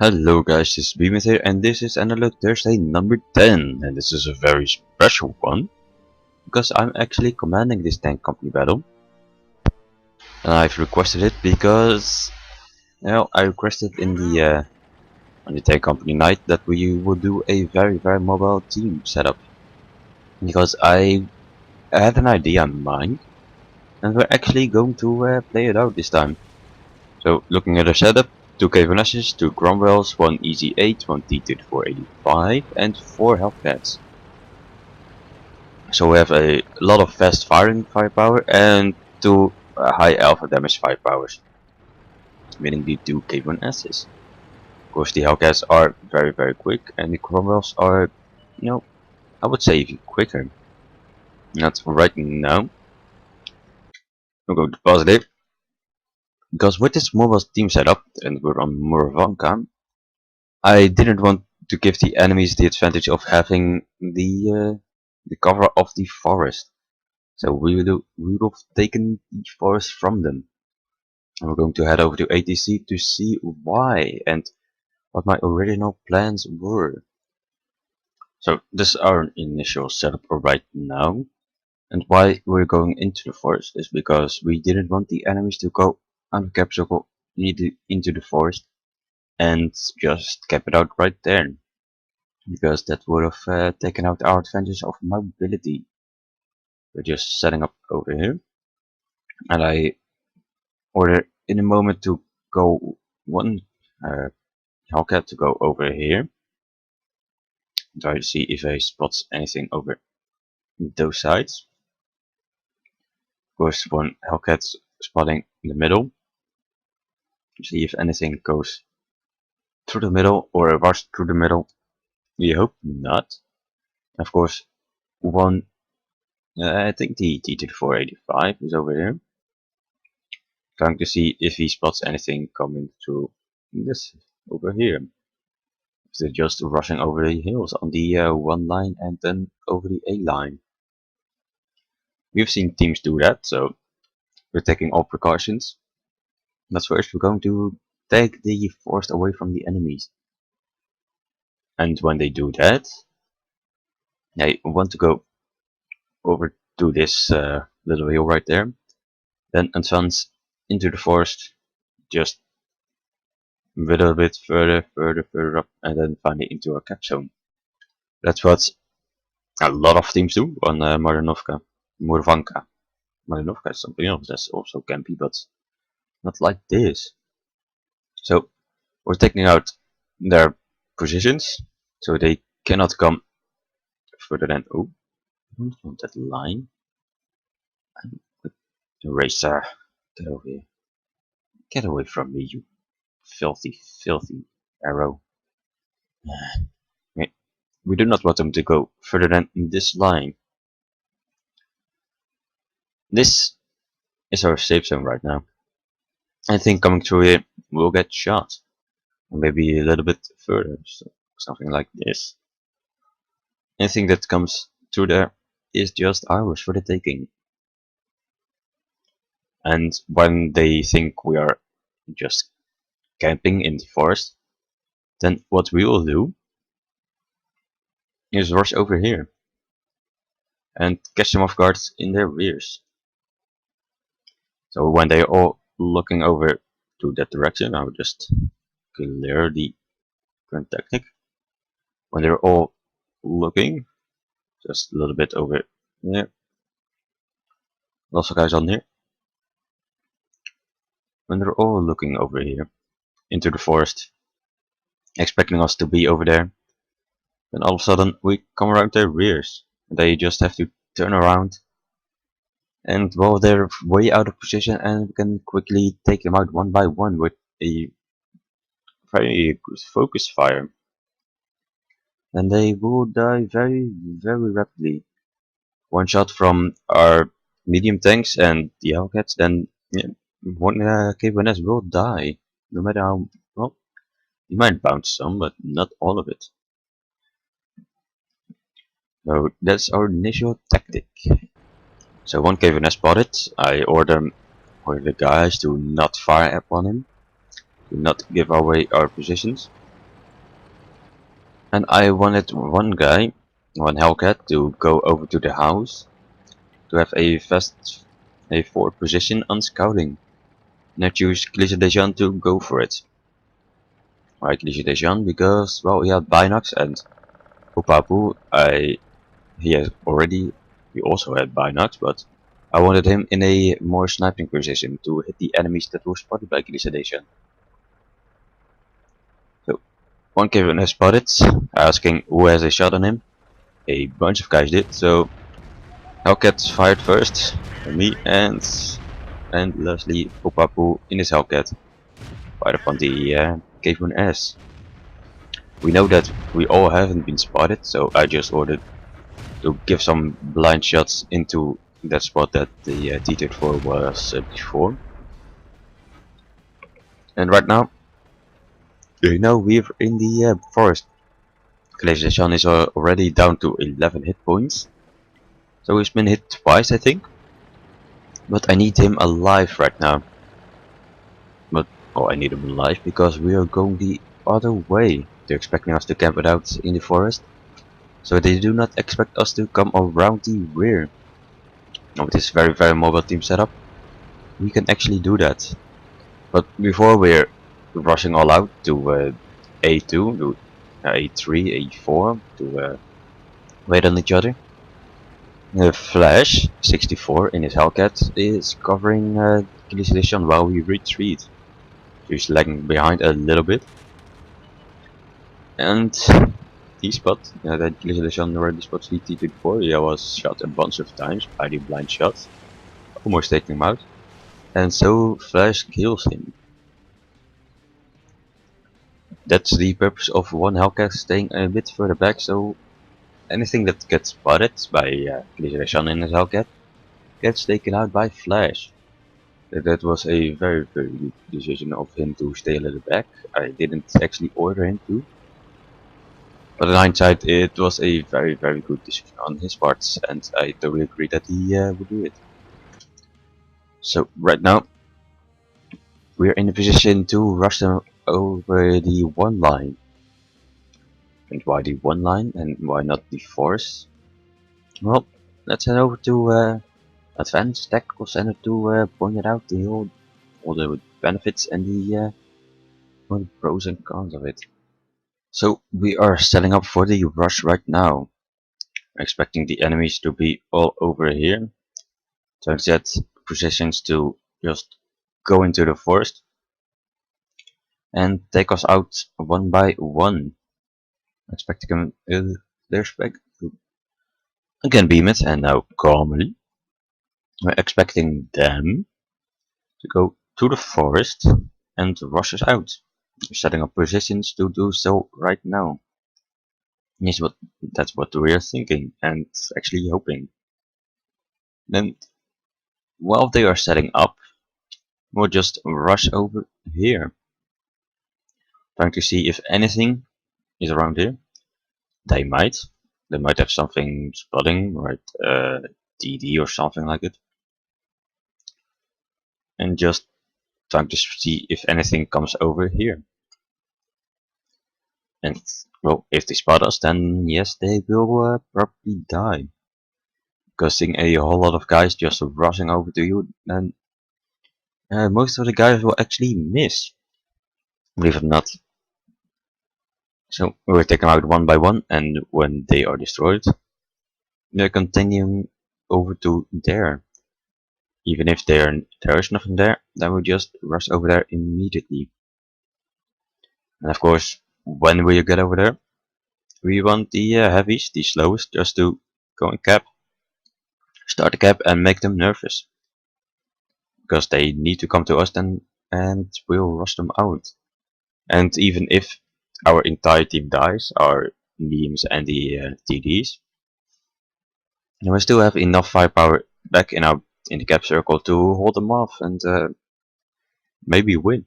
Hello guys, this is Behemoth here and this is Analytic Thursday number 10, and this is a very special one because I'm actually commanding this tank company battle. And I've requested it because I requested in the on the tank company night that we would do a very mobile team setup, because I had an idea in mind and we're actually going to play it out this time. So looking at the setup, 2 K1S's, 2 Cromwells, 1 EZ8, 1 T-3485 and 4 Hellcats. So we have a lot of fast firing firepower and 2 high alpha damage firepowers, meaning the 2 K1S's. Of course the Hellcats are very quick and the Cromwells are, I would say even quicker. Not right now. We'll go to positive. Because with this mobile team setup, and we're on Modpack, I didn't want to give the enemies the advantage of having the cover of the forest. So we would have taken the forest from them. And we're going to head over to ATC to see why and what my original plans were. So this is our initial setup right now. And why we're going into the forest is because we didn't want the enemies to go uncapturable into the forest and just cap it out right there, because that would have taken out our advantage of mobility. We're just setting up over here, and I order in a moment to go one Hellcat to go over here. Try to see if he spots anything over those sides. Of course, one Hellcat spotting in the middle. See if anything goes through the middle or a rush through the middle. We hope not. Of course, one, I think the T-3485 is over here. Trying to see if he spots anything coming through this over here. If they're just rushing over the hills on the 1 line and then over the A line. We've seen teams do that, so we're taking all precautions. But first we're going to take the forest away from the enemies. And when they do that, I want to go over to this little hill right there, then advance into the forest, just a little bit further up, and then finally into a cap zone. That's what a lot of teams do on Modpack. Modpack is something else that's also campy, but not like this. So we're taking out their positions, so they cannot come further than, oh, I don't want that line. Eraser, get over here. Get away from me, you filthy arrow. We do not want them to go further than this line. This is our safe zone right now. I think coming through here we'll get shot. Or maybe a little bit further, so something like this. Anything that comes through there is just ours for the taking. And when they think we are just camping in the forest, then what we will do is rush over here and catch them off guard in their rears. So when they're all looking over to that direction, I will just clear the current tactic. When they're all looking, just a little bit over there. Also guys on here. When they're all looking over here into the forest, expecting us to be over there, then all of a sudden we come around their rears. They just have to turn around, and well, they're way out of position, and we can quickly take them out one by one with a very good focus fire. And they will die very rapidly. One shot from our medium tanks and the Hellcats, then one K1S will die. No matter how well, you might bounce some, but not all of it. So that's our initial tactic. So one K1S spotted. I order the guys to not fire upon him, to not give away our positions. And I wanted one guy, one Hellcat, to go over to the house to have a forward position on scouting. And I choose Dejan to go for it. Why Dejan? Because, well, he had binocs, and Upapu, he also had binocs, but I wanted him in a more sniping position to hit the enemies that were spotted by Dejan. So, one Kevin has spotted, asking who has a shot on him. A bunch of guys did, so Hellcat fired first, me and lastly Upapu in his Hellcat. Fired upon the Caveman S. We know that we all haven't been spotted, so I just ordered to give some blind shots into that spot that the T-34 was before. And right now, you know, we're in the forest. Glaciation is already down to 11 hit points, so he's been hit twice, I think. But I need him alive right now. But I need him alive because we are going the other way. They're expecting us to camp it out in the forest, so they do not expect us to come around the rear. Now with this very mobile team setup, we can actually do that. But before we're rushing all out to A2, to A3, A4 to wait on each other, Flash 64 in his Hellcat is covering Killisation while we retreat. He's lagging behind a little bit. And he spot that Killisation already spots the T-34. He was shot a bunch of times by the blind shot, almost taking him out. And so Flash kills him. That's the purpose of one Hellcat staying a bit further back, so anything that gets spotted by Killisation in his Hellcat gets taken out by Flash. That was a very good decision of him to stay a little back. I didn't actually order him to. But in hindsight, it was a very good decision on his part, and I totally agree that he would do it. So right now, we're in a position to rush them over the one line. And why the one line and why not the force? Well, let's head over to Advanced Tactical Center to point it out all the benefits and the pros and cons of it. So we are setting up for the rush right now. Expecting the enemies to be all over here. So set positions to just go into the forest and take us out one by one. Expecting them there's again beam it, and now calmly we're expecting them to go to the forest and rush us out. We're setting up positions to do so right now. That's what we're thinking and actually hoping. Then while they are setting up, we'll just rush over here, trying to see if anything is around here. They might have something spotting, right? DD or something like it, and just trying to see if anything comes over here. And well, if they spot us, then yes, they will probably die. Because seeing a whole lot of guys just rushing over to you, then most of the guys will actually miss. Believe it or not. So we're taking out one by one, and when they are destroyed, they're continuing over to there. Even if there is nothing there, then we just rush over there immediately. And of course, when we get over there, we want the heavies, the slowest, just to go and cap, start the cap, and make them nervous. Because they need to come to us then, and we'll rush them out. And even if our entire team dies, our memes and the TDs, and we still have enough firepower back in the cap circle to hold them off and maybe win.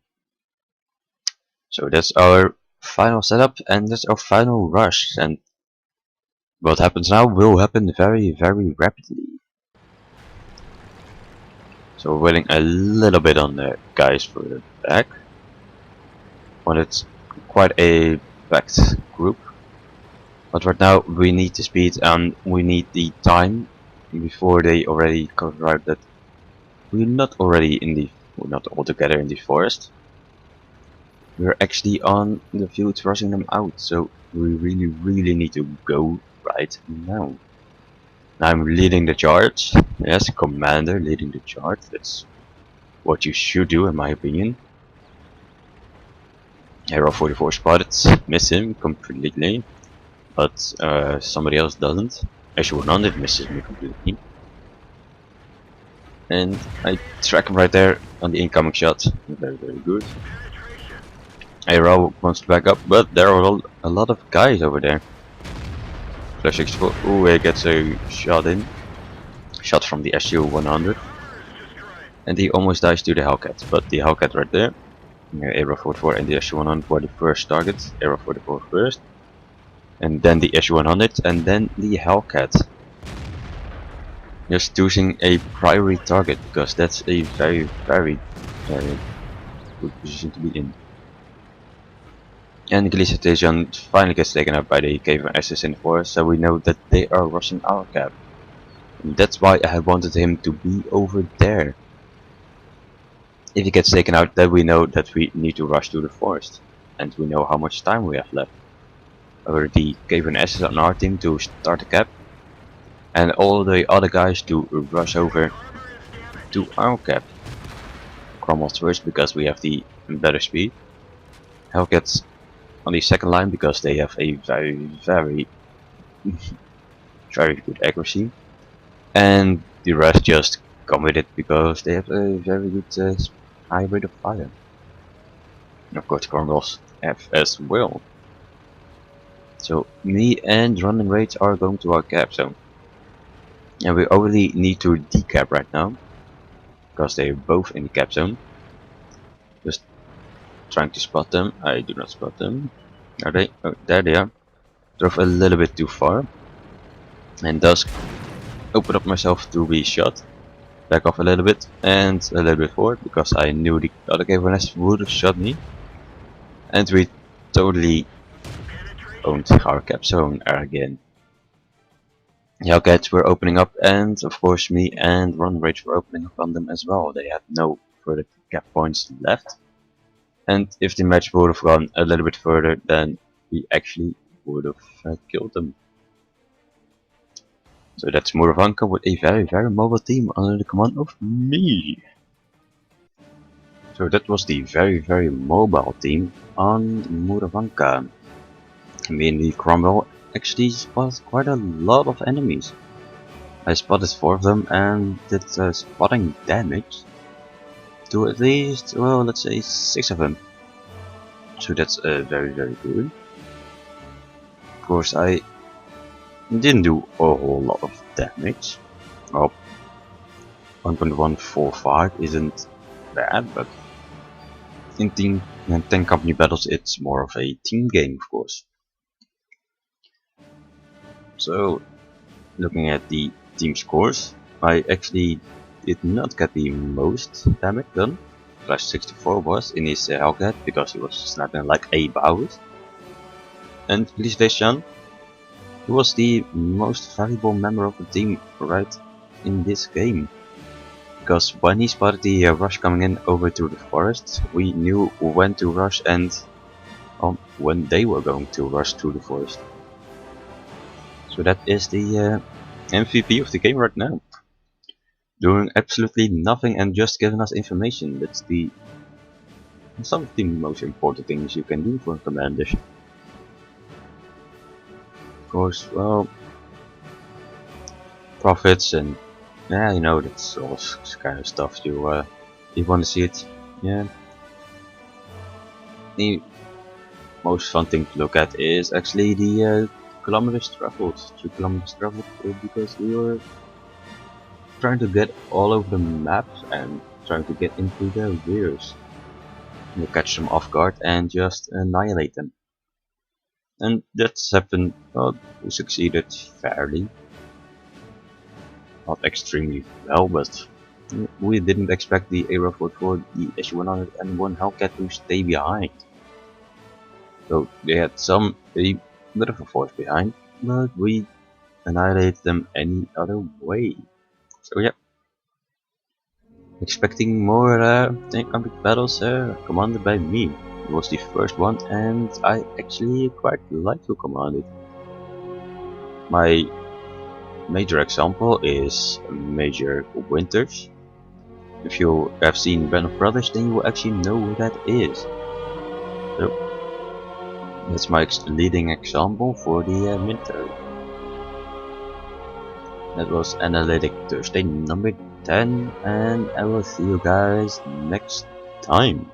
So that's our final setup and that's our final rush, and what happens now will happen very rapidly. So we're waiting a little bit on the guys for the back, but it's quite a packed group. But right now we need the speed and we need the time before they already cover out that we're not already in the, we're not all together in the forest. We're actually on the field rushing them out, so we really need to go right now. I'm leading the charge. Yes, commander leading the charge. That's what you should do in my opinion. Hero 44 spotted, miss him completely, but somebody else doesn't. SG100 misses me completely. And I track him right there on the incoming shot. Very good. Hero wants to back up, but there are a lot of guys over there. Flash 64, ooh, he gets a shot in. Shot from the SU-100. And he almost dies to the Hellcat, but the Hellcat right there. Aero 44 and the SU-100 were the first targets. Aero 44 first. And then the SU-100 and then the Hellcat. Just choosing a priority target because that's a very good position to be in. And the station finally gets taken out by the Caveman SS in the forest, so we know that they are rushing our cap. And that's why I wanted him to be over there. If he gets taken out, then we know that we need to rush to the forest. And we know how much time we have left. Over the Caveman SS on our team to start the cap. And all the other guys to rush over to our cap. Cromwell first because we have the better speed. Hellcats on the second line because they have a very good accuracy. And the rest just come with it because they have a very good high rate of fire. And of course Cromwells have as well. So me and running rates are going to our cap zone. And we only need to decap right now. Because they are both in the cap zone. Just trying to spot them. I do not spot them. Are they? Oh, there they are. Drove a little bit too far. And thus open up myself to be shot. Back off a little bit and a little bit forward because I knew the other Caveman would have shot me. And we totally owned our cap zone again. Hellcats were opening up and of course me and Run Rage were opening up on them as well. They had no further cap points left. And if the match would have gone a little bit further, then we actually would have killed them. So that's Modpack with a very mobile team under the command of me. So that was the very mobile team on Modpack. Me and the Cromwell actually spotted quite a lot of enemies. I spotted 4 of them and did spotting damage to at least, well, let's say 6 of them. So that's very good. Of course I didn't do a whole lot of damage. Well, 1.145 isn't bad, but in team and 10 company battles it's more of a team game, of course. So looking at the team scores, I actually did not get the most damage done. Flash 64 was in his Hellcat because he was sniping like 8 hours. And Locastan, he was the most valuable member of the team right in this game. Because when he spotted the rush coming in over to the forest, we knew when to rush and when they were going to rush to the forest. So that is the MVP of the game right now. Doing absolutely nothing and just giving us information. That's some of the most important things you can do for a commander. Of course, well, profits and yeah, you know, that's all kind of stuff you want to see it. Yeah. The most fun thing to look at is actually the kilometers traveled. 3 kilometers traveled because we were trying to get all over the map and trying to get into their rears. You catch them off guard and just annihilate them. And that's happened, well, we succeeded fairly. Not extremely well, but we didn't expect the Aero 44, the SU-100 and 1 Hellcat to stay behind. So they had a bit of a force behind, but we annihilate them any other way. So yeah, expecting more tank conflict battles commanded by me. It was the first one, and I actually quite like to command it. My major example is Major Winters. If you have seen Band of Brothers, then you will actually know who that is. So that's my leading example for the military. That was Analytic Thursday number 10, and I will see you guys next time.